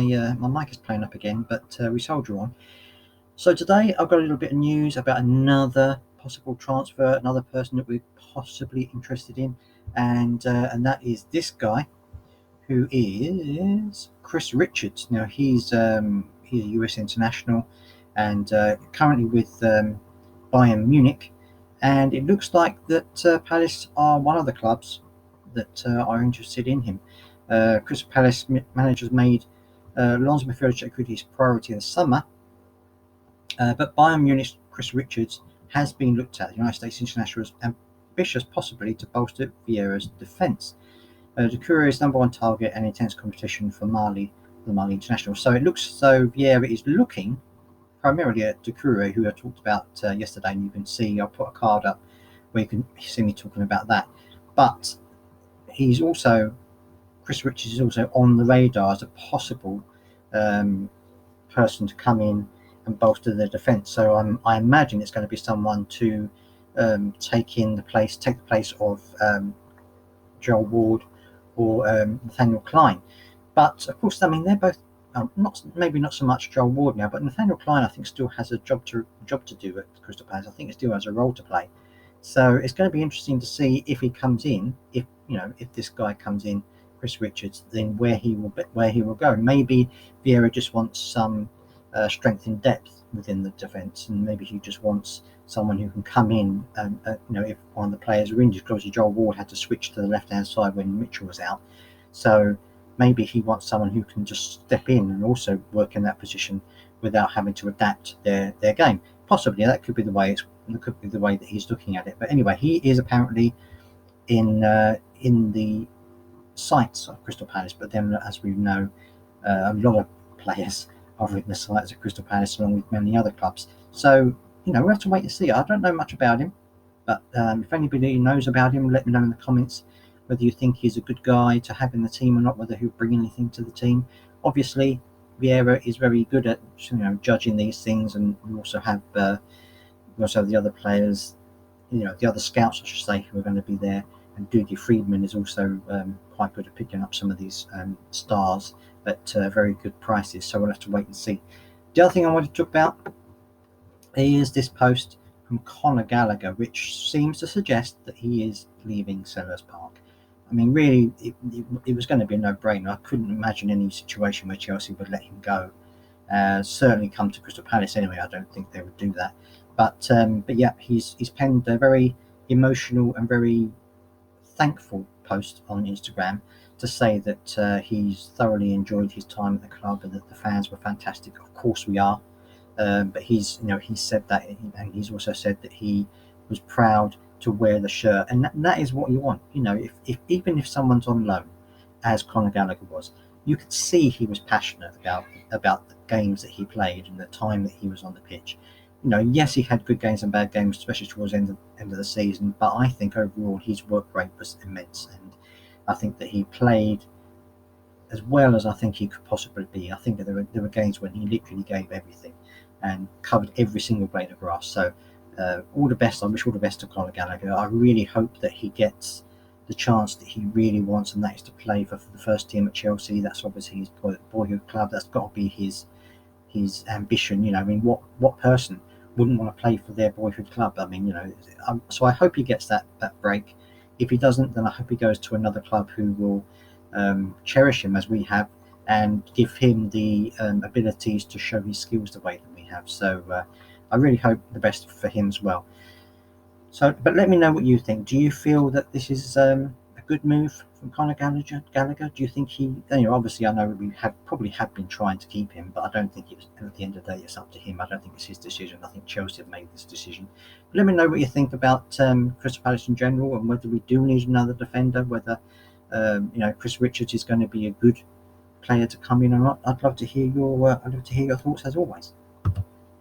My mic is playing up again, but we soldier on. So today I've got a little bit of news about another possible transfer, another person that we're possibly interested in, and that is this guy, who is Chris Richards. Now he's a US international, and currently with Bayern Munich, and it looks like that Palace are one of the clubs that are interested in him. Crystal Palace managers made Lonzo midfielder his priority in the summer, but Bayern Munich's Chris Richards has been looked at. The United States international as ambitious, possibly, to bolster Vieira's defence. Doucouré is number one target and intense competition for the Mali international. So it looks as though Vieira is looking primarily at Doucouré, who I talked about yesterday, and you can see I'll put a card up where you can see me talking about that. But Chris Richards is also on the radar as a possible person to come in and bolster their defence. So I imagine it's going to be someone to take the place of Joel Ward or Nathaniel Klein. But of course, I mean, they're both maybe not so much Joel Ward now, but Nathaniel Klein I think still has a job to do at Crystal Palace. I think it still has a role to play. So it's going to be interesting to see if he comes in, if this guy comes in, Chris Richards, then where he will go. Maybe Vieira just wants some strength and depth within the defence, and maybe he just wants someone who can come in and if one of the players are injured. Because Joel Ward had to switch to the left-hand side when Mitchell was out, so maybe he wants someone who can just step in and also work in that position without having to adapt their game. Possibly that could be the way that he's looking at it. But anyway, he is apparently in the sights of Crystal Palace. But then, as we know, a lot of players are in the sights of Crystal Palace along with many other clubs. So we'll have to wait and see. I don't know much about him, but if anybody knows about him, let me know in the comments whether you think he's a good guy to have in the team or not, whether he'll bring anything to the team. Obviously, Vieira is very good at judging these things, and we also have the other players, the other scouts, I should say, who are going to be there. And Dougie Friedman is also quite good at picking up some of these stars at very good prices. So we'll have to wait and see. The other thing I wanted to talk about is this post from Conor Gallacher, which seems to suggest that he is leaving Selhurst Park. I mean, really, it was going to be a no-brainer. I couldn't imagine any situation where Chelsea would let him go. Certainly come to Crystal Palace anyway. I don't think they would do that. But yeah, he's penned a very emotional and very thankful post on Instagram to say that he's thoroughly enjoyed his time at the club and that the fans were fantastic. Of course we are. But he's said that, and he's also said that he was proud to wear the shirt, and that is what you want. If even if someone's on loan, as Conor Gallagher was, you could see he was passionate about the games that he played and the time that he was on the pitch. Yes, he had good games and bad games, especially towards the end of the season. But I think overall his work rate was immense, and I think that he played as well as I think he could possibly be. I think that there were games when he literally gave everything and covered every single blade of grass. So all the best. I wish all the best to Conor Gallagher. I really hope that he gets the chance that he really wants, and that is to play for the first team at Chelsea. That's obviously his boyhood club. That's got to be his ambition. I mean, what person wouldn't want to play for their boyhood club? I mean, so I hope he gets that break. If he doesn't, then I hope he goes to another club who will cherish him as we have, and give him the abilities to show his skills the way that we have. So I really hope the best for him as well. So, but let me know what you think. Do you feel that this is a good move from Conor Gallagher? Do you think he? Obviously, I know we probably have been trying to keep him, but I don't think it's, at the end of the day, it's up to him. I don't think it's his decision. I think Chelsea have made this decision. But let me know what you think about Crystal Palace in general, and whether we do need another defender. Whether Chris Richards is going to be a good player to come in or not. I'd love to hear your thoughts as always.